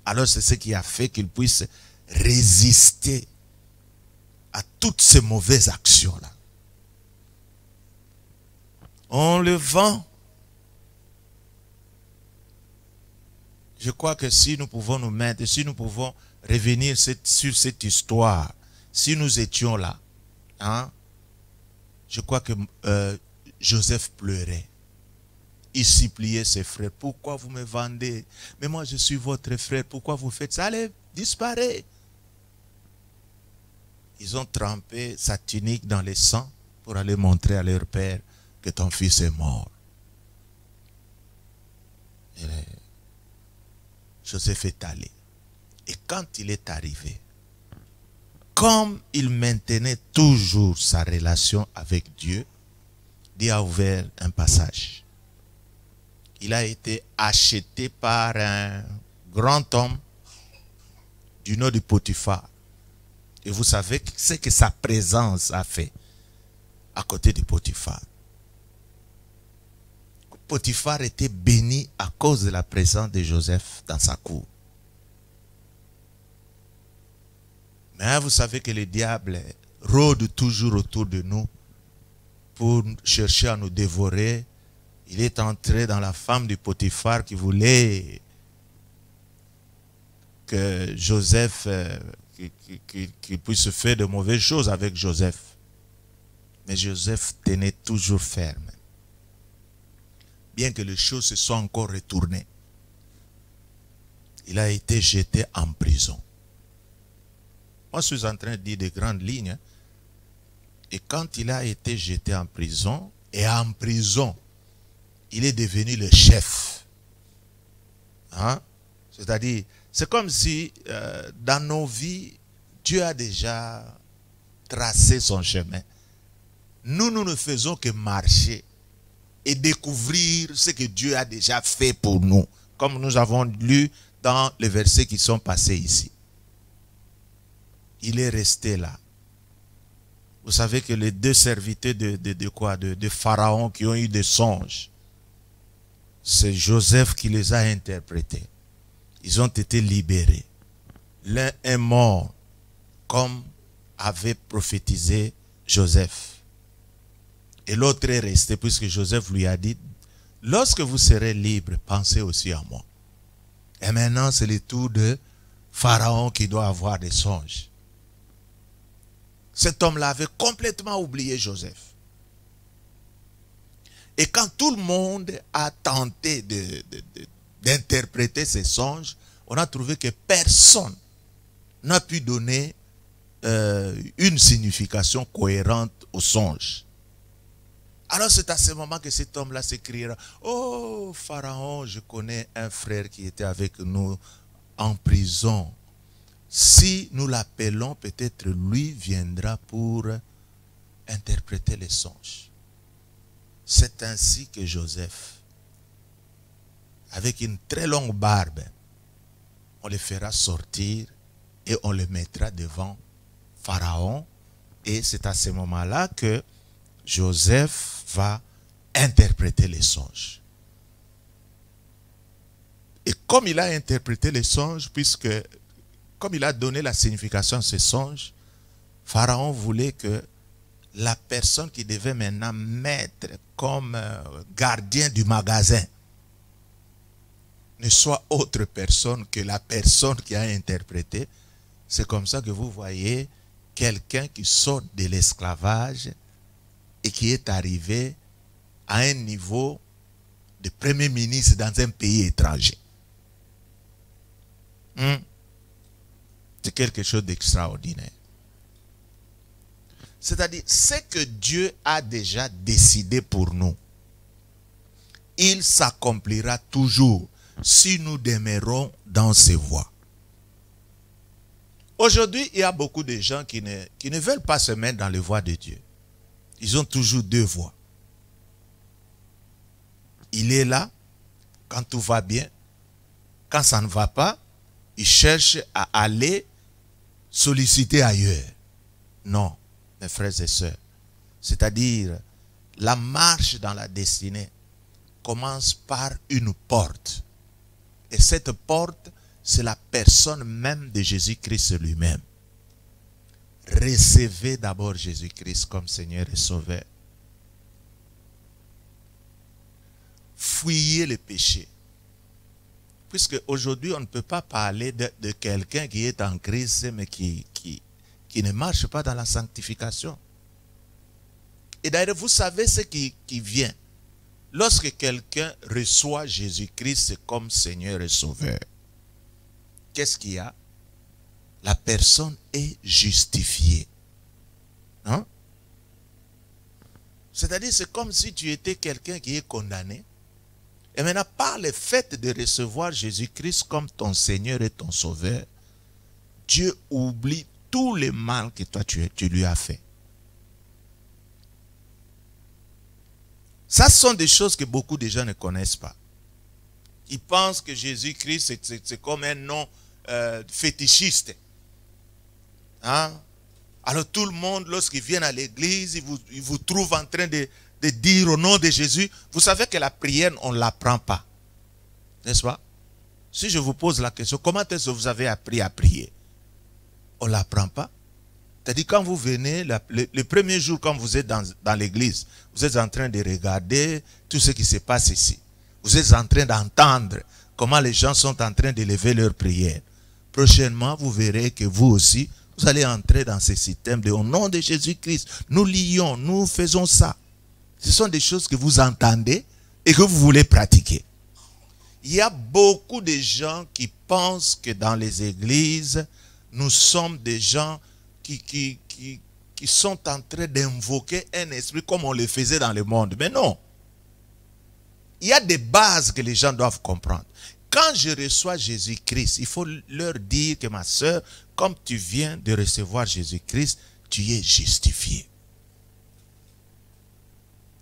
Alors c'est ce qui a fait qu'il puisse résister à toutes ces mauvaises actions-là. On le vend. Je crois que si nous pouvons nous mettre, si nous pouvons revenir sur cette histoire, si nous étions là, hein, je crois que Joseph pleurait. Il suppliait ses frères. Pourquoi vous me vendez? Mais moi je suis votre frère. Pourquoi vous faites ça? Allez, disparaît. Ils ont trempé sa tunique dans le sang pour aller montrer à leur père que ton fils est mort. Et Joseph est allé. Et quand il est arrivé, comme il maintenait toujours sa relation avec Dieu, Dieu a ouvert un passage. Il a été acheté par un grand homme du nom de Potiphar. Et vous savez ce que sa présence a fait à côté de Potiphar. Potiphar était béni à cause de la présence de Joseph dans sa cour. Mais vous savez que le diable rôde toujours autour de nous pour chercher à nous dévorer. Il est entré dans la femme de Potiphar qui voulait que Joseph, qu'il puisse faire de mauvaises choses avec Joseph. Mais Joseph tenait toujours ferme. Bien que les choses se soient encore retournées. Il a été jeté en prison. Moi, je suis en train de dire des grandes lignes. Et quand il a été jeté en prison, il est devenu le chef. Hein? C'est-à-dire, c'est comme si dans nos vies, Dieu a déjà tracé son chemin. Nous ne faisons que marcher et découvrir ce que Dieu a déjà fait pour nous, comme nous avons lu dans les versets qui sont passés ici. Il est resté là. Vous savez que les deux serviteurs de Pharaon qui ont eu des songes, c'est Joseph qui les a interprétés. Ils ont été libérés. L'un est mort comme avait prophétisé Joseph. Et l'autre est resté puisque Joseph lui a dit, lorsque vous serez libre, pensez aussi à moi. Et maintenant, c'est le tour de Pharaon qui doit avoir des songes. Cet homme-là avait complètement oublié Joseph. Et quand tout le monde a tenté d'interpréter ces songes, on a trouvé que personne n'a pu donner une signification cohérente aux songes. Alors c'est à ce moment que cet homme-là s'écriera, « Oh, Pharaon, je connais un frère qui était avec nous en prison. Si nous l'appelons, peut-être lui viendra pour interpréter les songes. » C'est ainsi que Joseph, avec une très longue barbe, on le fera sortir et on le mettra devant Pharaon. Et c'est à ce moment-là que Joseph va interpréter les songes. Et comme il a interprété les songes, comme il a donné la signification à ces songes, Pharaon voulait que la personne qui devait maintenant mettre comme gardien du magasin ne soit autre personne que la personne qui a interprété. C'est comme ça que vous voyez quelqu'un qui sort de l'esclavage et qui est arrivé à un niveau de premier ministre dans un pays étranger. C'est quelque chose d'extraordinaire. C'est-à-dire, ce que Dieu a déjà décidé pour nous, il s'accomplira toujours si nous demeurons dans ses voies. Aujourd'hui, il y a beaucoup de gens qui ne veulent pas se mettre dans les voies de Dieu. Ils ont toujours deux voies. Il est là quand tout va bien. Quand ça ne va pas, il cherche à aller solliciter ailleurs. Non, mes frères et sœurs. C'est-à-dire, la marche dans la destinée commence par une porte. Et cette porte, c'est la personne même de Jésus-Christ lui-même. Recevez d'abord Jésus-Christ comme Seigneur et Sauveur. Fuyez le péché. Puisque aujourd'hui, on ne peut pas parler de quelqu'un qui est en Christ, mais qui ne marche pas dans la sanctification. Et d'ailleurs, vous savez ce qui vient. Lorsque quelqu'un reçoit Jésus-Christ comme Seigneur et Sauveur, qu'est-ce qu'il y a? La personne est justifiée. Hein? C'est-à-dire, c'est comme si tu étais quelqu'un qui est condamné. Et maintenant, par le fait de recevoir Jésus-Christ comme ton Seigneur et ton Sauveur, Dieu oublie tout le mal que toi tu lui as fait. Ça, ce sont des choses que beaucoup de gens ne connaissent pas. Ils pensent que Jésus-Christ, c'est comme un nom fétichiste. Hein? Alors tout le monde, lorsqu'ils viennent à l'église, ils vous trouvent en train de dire au nom de Jésus. Vous savez que la prière, on ne l'apprend pas. N'est-ce pas? Si je vous pose la question, comment est-ce que vous avez appris à prier? On ne l'apprend pas. C'est-à-dire quand vous venez, le premier jour quand vous êtes dans l'église, vous êtes en train de regarder tout ce qui se passe ici. Vous êtes en train d'entendre comment les gens sont en train d'élever leur prière. Prochainement, vous verrez que vous aussi, vous allez entrer dans ce système de au nom de Jésus-Christ. Nous lions, nous faisons ça. Ce sont des choses que vous entendez et que vous voulez pratiquer. Il y a beaucoup de gens qui pensent que dans les églises, nous sommes des gens qui sont en train d'invoquer un esprit comme on le faisait dans le monde. Mais non. Il y a des bases que les gens doivent comprendre. Quand je reçois Jésus-Christ, il faut leur dire que ma soeur, comme tu viens de recevoir Jésus-Christ, tu es justifié.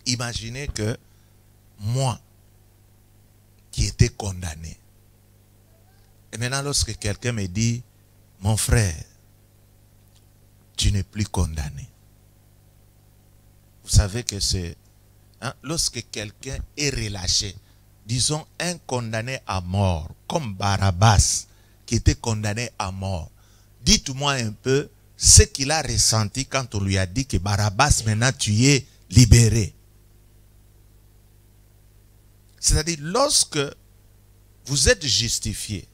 Imaginez que moi, qui étais condamné, et maintenant lorsque quelqu'un me dit, mon frère, tu n'es plus condamné. Vous savez que c'est, hein, lorsque quelqu'un est relâché, disons un condamné à mort, comme Barabbas, qui était condamné à mort. Dites-moi un peu ce qu'il a ressenti quand on lui a dit que Barabbas, maintenant tu es libéré. C'est-à-dire, lorsque vous êtes justifié,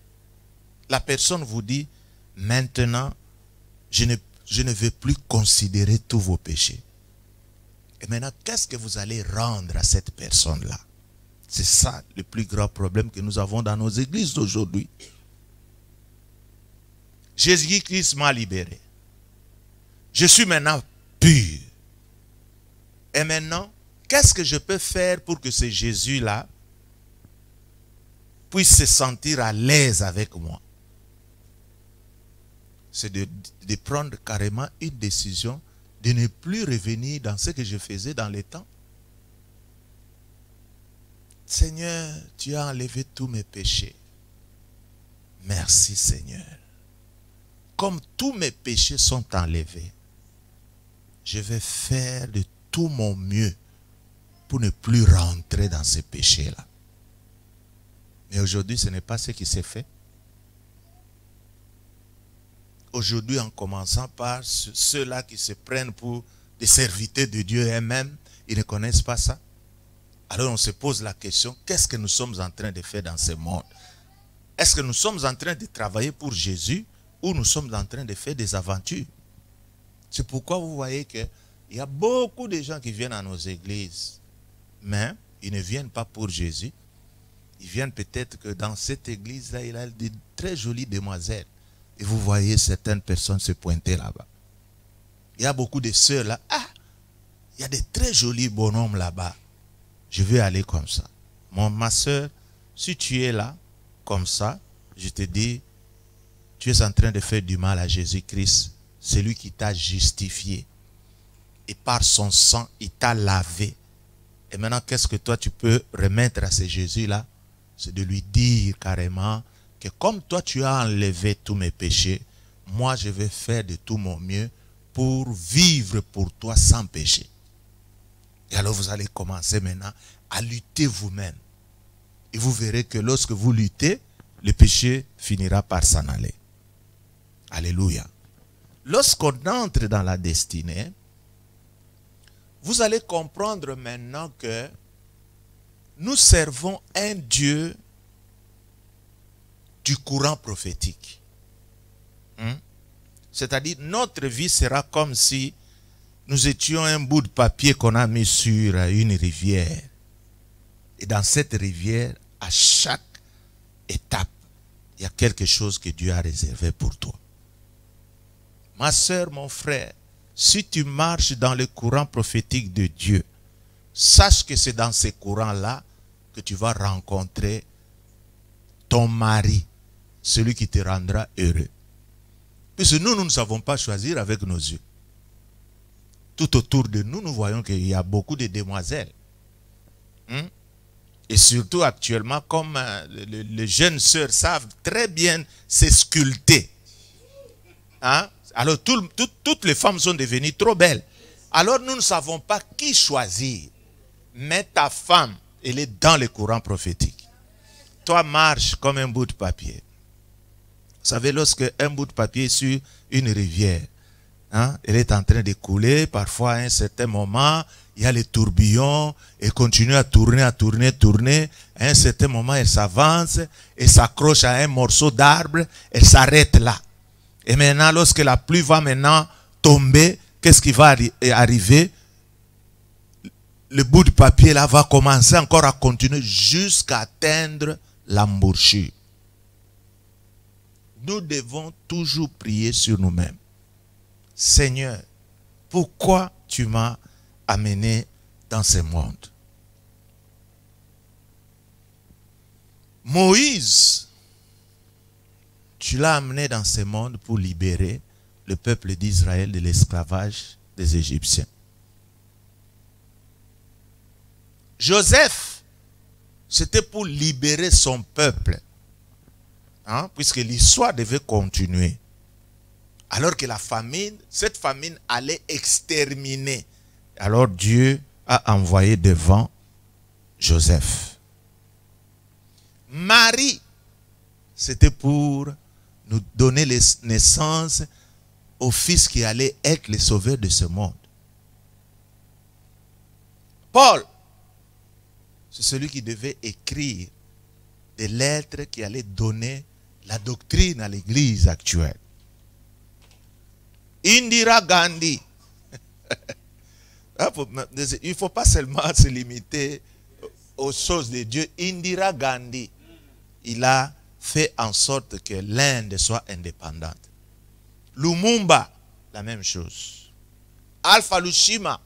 la personne vous dit, maintenant, je ne vais plus considérer tous vos péchés. Et maintenant, qu'est-ce que vous allez rendre à cette personne-là? C'est ça le plus grand problème que nous avons dans nos églises d'aujourd'hui. Jésus-Christ m'a libéré. Je suis maintenant pur. Et maintenant, qu'est-ce que je peux faire pour que ce Jésus-là puisse se sentir à l'aise avec moi? C'est de prendre carrément une décision de ne plus revenir dans ce que je faisais dans les temps. Seigneur, tu as enlevé tous mes péchés. Merci Seigneur. Comme tous mes péchés sont enlevés, je vais faire de tout mon mieux pour ne plus rentrer dans ces péchés-là. Mais aujourd'hui, ce n'est pas ce qui s'est fait. Aujourd'hui, en commençant par ceux-là qui se prennent pour des serviteurs de Dieu eux-mêmes, ils ne connaissent pas ça. Alors on se pose la question, qu'est-ce que nous sommes en train de faire dans ce monde? Est-ce que nous sommes en train de travailler pour Jésus ou nous sommes en train de faire des aventures? C'est pourquoi vous voyez qu'il y a beaucoup de gens qui viennent à nos églises, mais ils ne viennent pas pour Jésus. Ils viennent peut-être que dans cette église-là, il y a de très jolies demoiselles. Et vous voyez certaines personnes se pointer là-bas. Il y a beaucoup de sœurs là. Ah, il y a des très jolis bonhommes là-bas. Je veux aller comme ça. Ma sœur, si tu es là, comme ça, je te dis, tu es en train de faire du mal à Jésus-Christ. C'est lui qui t'a justifié. Et par son sang, il t'a lavé. Et maintenant, qu'est-ce que toi tu peux remettre à ce Jésus-là? C'est de lui dire carrément que comme toi tu as enlevé tous mes péchés, moi je vais faire de tout mon mieux pour vivre pour toi sans péché. Et alors vous allez commencer maintenant à lutter vous-même. Et vous verrez que lorsque vous luttez, le péché finira par s'en aller. Alléluia. Lorsqu'on entre dans la destinée, vous allez comprendre maintenant que nous servons un Dieu du courant prophétique. C'est-à-dire, notre vie sera comme si nous étions un bout de papier qu'on a mis sur une rivière. Et dans cette rivière, à chaque étape, il y a quelque chose que Dieu a réservé pour toi. Ma soeur, mon frère, si tu marches dans le courant prophétique de Dieu, sache que c'est dans ces courants-là que tu vas rencontrer ton mari, celui qui te rendra heureux. Puisque nous ne savons pas choisir avec nos yeux. Tout autour de nous, nous voyons qu'il y a beaucoup de demoiselles. Et surtout actuellement, comme les jeunes sœurs savent très bien se sculpter. Alors toutes les femmes sont devenues trop belles. Alors nous ne savons pas qui choisir. Mais ta femme, elle est dans le courant prophétique. Toi, marche comme un bout de papier. Vous savez, lorsque un bout de papier est sur une rivière, elle est en train de couler, parfois à un certain moment, il y a les tourbillons, elle continue à tourner, tourner. À un certain moment, elle s'avance, elle s'accroche à un morceau d'arbre, elle s'arrête là. Et maintenant, lorsque la pluie va maintenant tomber, qu'est-ce qui va arriver? Le bout de papier là va commencer encore à continuer jusqu'à atteindre l'embouchure. Nous devons toujours prier sur nous-mêmes. Seigneur, pourquoi tu m'as amené dans ce monde? Moïse, tu l'as amené dans ce monde pour libérer le peuple d'Israël de l'esclavage des Égyptiens. Joseph, c'était pour libérer son peuple. Puisque l'histoire devait continuer. Alors que la famine, cette famine allait exterminer. Alors Dieu a envoyé devant Joseph. Marie, c'était pour nous donner naissance au fils qui allait être le sauveur de ce monde. Paul, c'est celui qui devait écrire des lettres qui allaient donner la doctrine à l'église actuelle. Indira Gandhi. Il ne faut pas seulement se limiter aux choses de Dieu. Indira Gandhi, il a fait en sorte que l'Inde soit indépendante. Lumumba, la même chose. Alpha Lushima,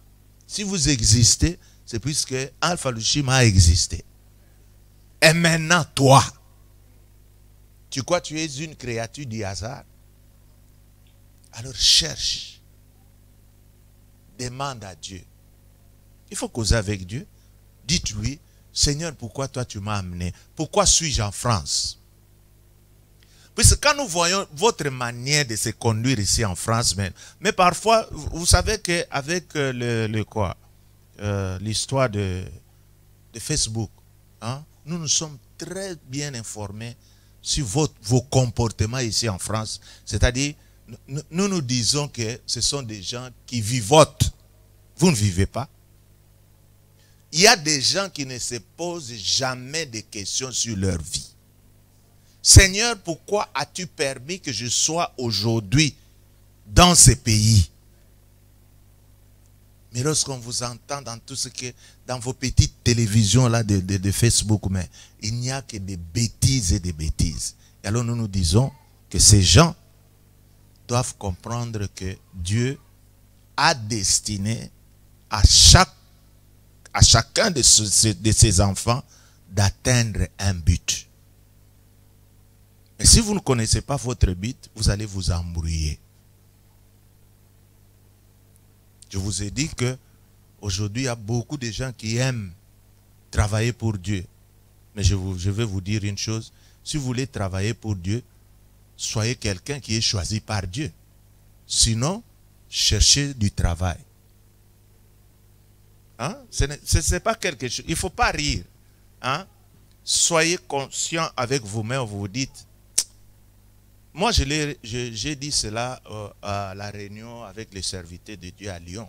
si vous existez, c'est puisque Alpha Lushima a existé. Et maintenant, toi, tu crois que tu es une créature du hasard? Alors cherche. Demande à Dieu. Il faut causer avec Dieu. Dites-lui, Seigneur, pourquoi toi tu m'as amené? Pourquoi suis-je en France? Puisque quand nous voyons votre manière de se conduire ici en France, mais parfois, vous savez qu'avec l'histoire de Facebook, nous nous sommes très bien informés sur vos comportements ici en France. C'est-à-dire, nous disons que ce sont des gens qui vivotent. Vous ne vivez pas. Il y a des gens qui ne se posent jamais de questions sur leur vie. Seigneur, pourquoi as-tu permis que je sois aujourd'hui dans ce pays? Mais lorsqu'on vous entend dans tout ce que, dans vos petites télévisions là de Facebook, mais il n'y a que des bêtises et des bêtises. Et alors nous disons que ces gens doivent comprendre que Dieu a destiné à chacun de ses enfants d'atteindre un but. Mais si vous ne connaissez pas votre but, vous allez vous embrouiller. Je vous ai dit que aujourd'hui, il y a beaucoup de gens qui aiment travailler pour Dieu. Mais je vais vous dire une chose. Si vous voulez travailler pour Dieu, soyez quelqu'un qui est choisi par Dieu. Sinon, cherchez du travail. Hein? Ce n'est pas quelque chose. Il ne faut pas rire. Hein? Soyez conscient avec vous-même. Vous vous dites. Moi, j'ai dit cela à la réunion avec les serviteurs de Dieu à Lyon.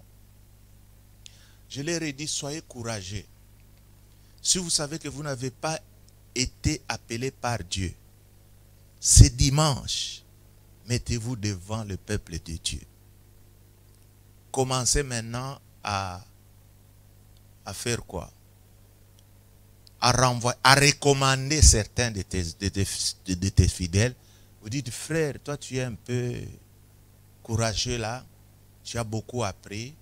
Je leur ai dit, soyez courageux. Si vous savez que vous n'avez pas été appelé par Dieu, c'est dimanche, mettez-vous devant le peuple de Dieu. Commencez maintenant à faire quoi? À recommander certains de tes fidèles. Vous dites, frère, toi tu es un peu courageux là, tu as beaucoup appris.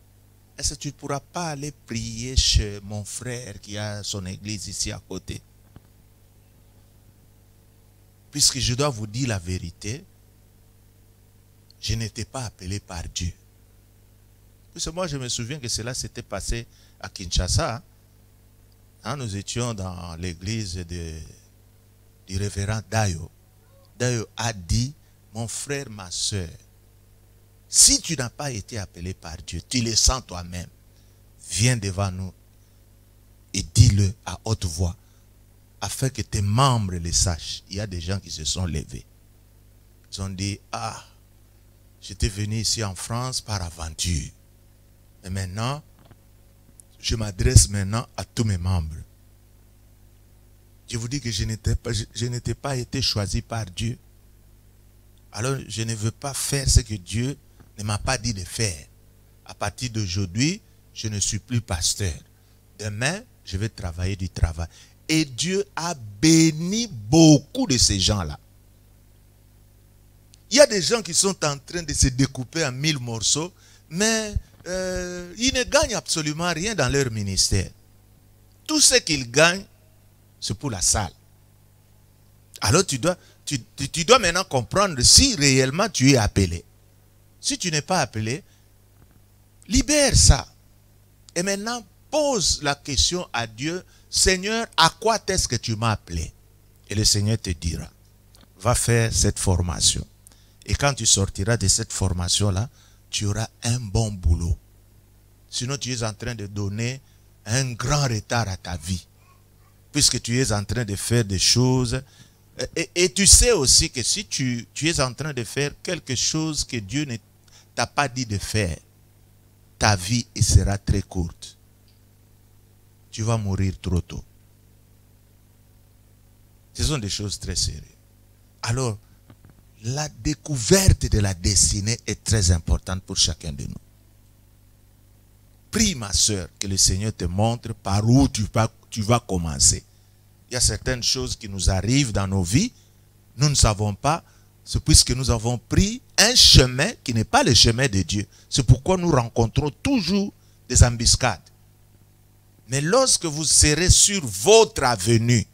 Est-ce que tu ne pourras pas aller prier chez mon frère qui a son église ici à côté? Puisque je dois vous dire la vérité, je n'étais pas appelé par Dieu. Puisque moi je me souviens que cela s'était passé à Kinshasa. Hein, nous étions dans l'église du révérend Dayo. Dayo a dit, mon frère, ma soeur, si tu n'as pas été appelé par Dieu, tu le sens toi-même, viens devant nous et dis-le à haute voix, afin que tes membres le sachent. Il y a des gens qui se sont levés. Ils ont dit, ah, j'étais venu ici en France par aventure. Et maintenant, je m'adresse maintenant à tous mes membres. Je vous dis que je n'étais pas été choisi par Dieu. Alors, je ne veux pas faire ce que Dieu ne m'a pas dit de faire. À partir d'aujourd'hui, je ne suis plus pasteur. Demain, je vais travailler du travail. Et Dieu a béni beaucoup de ces gens-là. Il y a des gens qui sont en train de se découper en 1000 morceaux, mais ils ne gagnent absolument rien dans leur ministère. Tout ce qu'ils gagnent, c'est pour la salle. Alors tu dois maintenant comprendre si réellement tu es appelé. Si tu n'es pas appelé, libère ça. Et maintenant, pose la question à Dieu, Seigneur, à quoi est-ce que tu m'as appelé? Et le Seigneur te dira, va faire cette formation. Et quand tu sortiras de cette formation-là, tu auras un bon boulot. Sinon, tu es en train de donner un grand retard à ta vie. Puisque tu es en train de faire des choses. Et tu sais aussi que si tu es en train de faire quelque chose que Dieu ne t'a pas dit de faire, ta vie sera très courte. Tu vas mourir trop tôt. Ce sont des choses très sérieuses. Alors, la découverte de la destinée est très importante pour chacun de nous. Prie, ma soeur, que le Seigneur te montre par où tu vas commencer. Il y a certaines choses qui nous arrivent dans nos vies. Nous ne savons pas. C'est puisque nous avons pris un chemin qui n'est pas le chemin de Dieu. C'est pourquoi nous rencontrons toujours des embuscades. Mais lorsque vous serez sur votre avenue,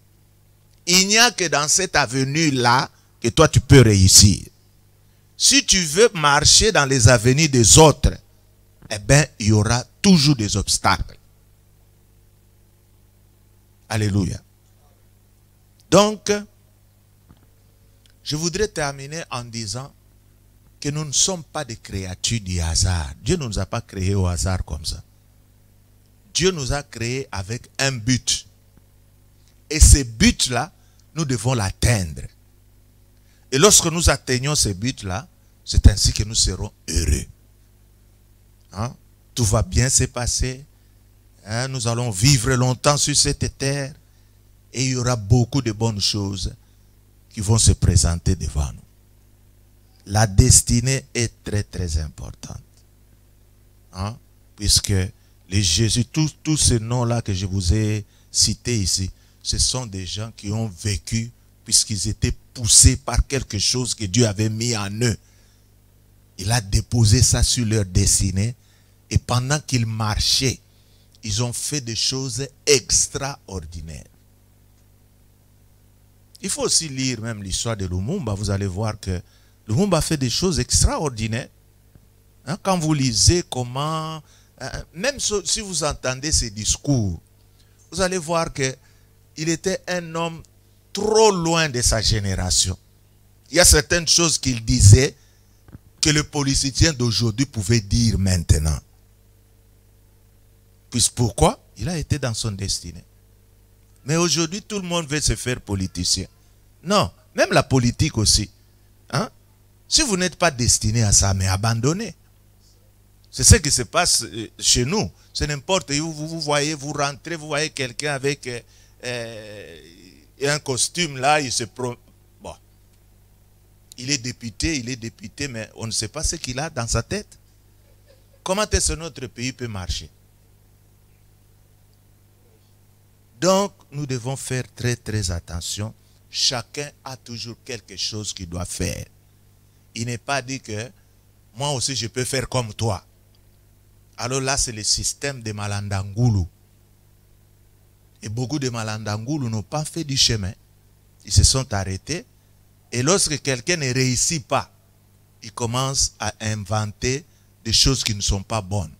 il n'y a que dans cette avenue-là que toi tu peux réussir. Si tu veux marcher dans les avenues des autres, eh bien, il y aura toujours des obstacles. Alléluia. Donc, je voudrais terminer en disant que nous ne sommes pas des créatures du hasard. Dieu ne nous a pas créés au hasard comme ça. Dieu nous a créés avec un but. Et ce but-là, nous devons l'atteindre. Et lorsque nous atteignons ce but-là, c'est ainsi que nous serons heureux. Hein? Tout va bien se passer. Hein? Nous allons vivre longtemps sur cette terre. Et il y aura beaucoup de bonnes choses qui vont se présenter devant nous. La destinée est très très importante. Hein? Puisque les Jésus, tous ces noms-là que je vous ai cités ici, ce sont des gens qui ont vécu puisqu'ils étaient poussés par quelque chose que Dieu avait mis en eux. Il a déposé ça sur leur destinée Et pendant qu'ils marchaient, ils ont fait des choses extraordinaires. Il faut aussi lire même l'histoire de Lumumba. Vous allez voir que Lumumba fait des choses extraordinaires. Hein, quand vous lisez comment, même si vous entendez ses discours, vous allez voir qu'il était un homme trop loin de sa génération. Il y a certaines choses qu'il disait que le politicien d'aujourd'hui pouvait dire maintenant. Puis pourquoi? Il a été dans son destinée. Mais aujourd'hui, tout le monde veut se faire politicien. Non, même la politique aussi. Hein? Si vous n'êtes pas destiné à ça, mais abandonnez. C'est ce qui se passe chez nous. C'est n'importe où. Vous voyez, vous rentrez, vous voyez quelqu'un avec un costume là, il se promène. Bon. Il est député, mais on ne sait pas ce qu'il a dans sa tête. Comment est-ce que notre pays peut marcher? Donc, nous devons faire très très attention. Chacun a toujours quelque chose qu'il doit faire. Il n'est pas dit que moi aussi je peux faire comme toi. Alors là, c'est le système de Malandangoulou. Et beaucoup de Malandangoulou n'ont pas fait du chemin. Ils se sont arrêtés. Et lorsque quelqu'un ne réussit pas, il commence à inventer des choses qui ne sont pas bonnes.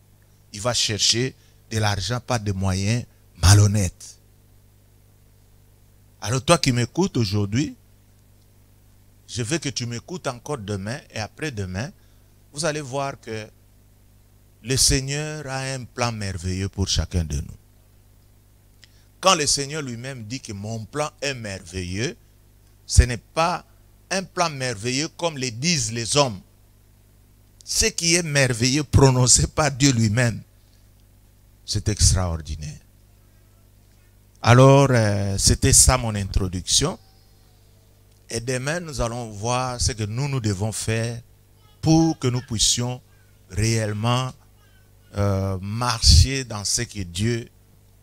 Il va chercher de l'argent par des moyens malhonnêtes. Alors toi qui m'écoutes aujourd'hui, je veux que tu m'écoutes encore demain et après-demain. Vous allez voir que le Seigneur a un plan merveilleux pour chacun de nous. Quand le Seigneur lui-même dit que mon plan est merveilleux, ce n'est pas un plan merveilleux comme le disent les hommes. Ce qui est merveilleux prononcé par Dieu lui-même, c'est extraordinaire. Alors, c'était ça mon introduction. Et demain, nous allons voir ce que nous devons faire pour que nous puissions réellement marcher dans ce que Dieu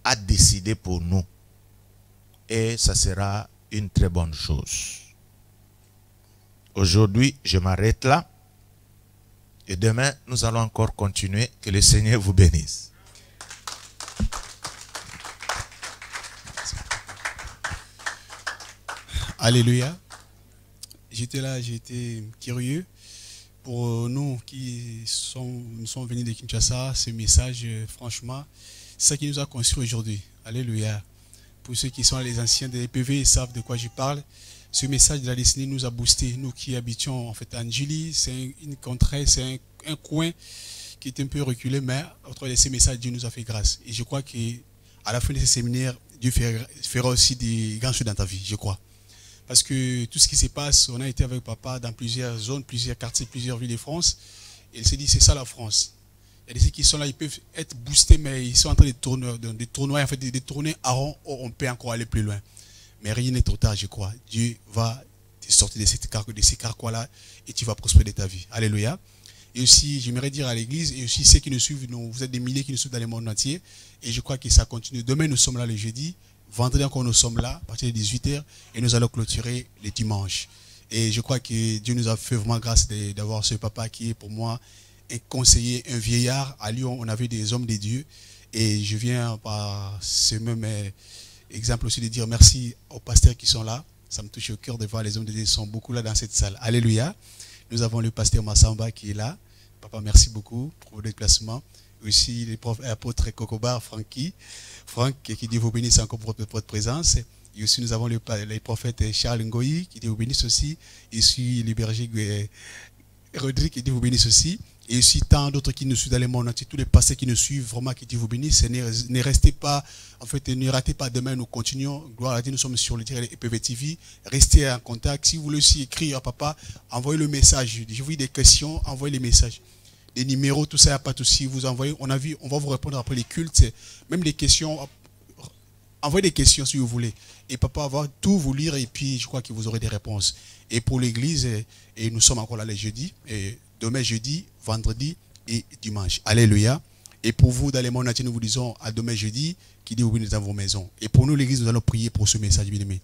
a décidé pour nous. Et ça sera une très bonne chose. Aujourd'hui, je m'arrête là. Et demain, nous allons encore continuer. Que le Seigneur vous bénisse. Alléluia. J'étais curieux. Pour nous qui nous sommes venus de Kinshasa, ce message, franchement, c'est ça qui nous a construit aujourd'hui. Alléluia. Pour ceux qui sont les anciens de l'EPV, ils savent de quoi je parle. Ce message de la destinée nous a boosté. Nous qui habitions en fait à Ndjili, c'est une contrée, c'est un coin qui est un peu reculé, mais au travers de ces messages, Dieu nous a fait grâce. Et je crois qu'à la fin de ce séminaire, Dieu fera aussi des grandes choses dans ta vie, je crois. Parce que tout ce qui se passe, on a été avec papa dans plusieurs zones, plusieurs quartiers, plusieurs villes de France. Et il s'est dit, c'est ça la France. Il y a des gens qui sont là, ils peuvent être boostés, mais ils sont en train de tourner, en fait, de tourner à rond, on peut encore aller plus loin. Mais rien n'est trop tard, je crois. Dieu va te sortir de ces carquois-là et tu vas prospérer de ta vie. Alléluia. Et aussi, j'aimerais dire à l'église, et aussi ceux qui nous suivent, vous êtes des milliers qui nous suivent dans le monde entier. Et je crois que ça continue. Demain, nous sommes là le jeudi. Vendredi encore, nous sommes là, à partir de 18h, et nous allons clôturer les dimanches. Et je crois que Dieu nous a fait vraiment grâce d'avoir ce papa qui est pour moi un conseiller, un vieillard. À Lyon, on avait des hommes de Dieu. Et je viens par ce même exemple aussi de dire merci aux pasteurs qui sont là. Ça me touche au cœur de voir les hommes de Dieu sont beaucoup là dans cette salle. Alléluia. Nous avons le pasteur Massamba qui est là. Papa, merci beaucoup pour le déplacement. Aussi l'apôtre Kokobar, Franck, qui Dieu vous bénisse encore pour votre présence. Et aussi nous avons le prophète Charles Ngoyi, qui Dieu vous bénisse aussi. Et aussi le berger Rodrigue, qui Dieu vous bénisse aussi. Et aussi tant d'autres qui nous suivent dans le monde entier, tous les pasteurs qui nous suivent, vraiment qui Dieu vous bénisse. Ne restez pas, en fait, ne ratez pas demain, nous continuons. Gloire à Dieu, nous sommes sur le direct EPV TV. Restez en contact. Si vous voulez aussi écrire à papa, envoyez le message. Je vous dis des questions, envoyez les messages. Les numéros, tout ça, il n'y a pas de souci. Vous envoyez, on va vous répondre après les cultes. Même des questions, envoyez des questions si vous voulez. Et papa va tout vous lire et puis je crois que vous aurez des réponses. Et pour l'église, et nous sommes encore là les jeudis, et demain jeudi, vendredi et dimanche. Alléluia. Et pour vous, dans les mondes entiers, nous vous disons à demain jeudi, qui dit vous venez dans vos maisons. Et pour nous, l'église, nous allons prier pour ce message, bien aimé.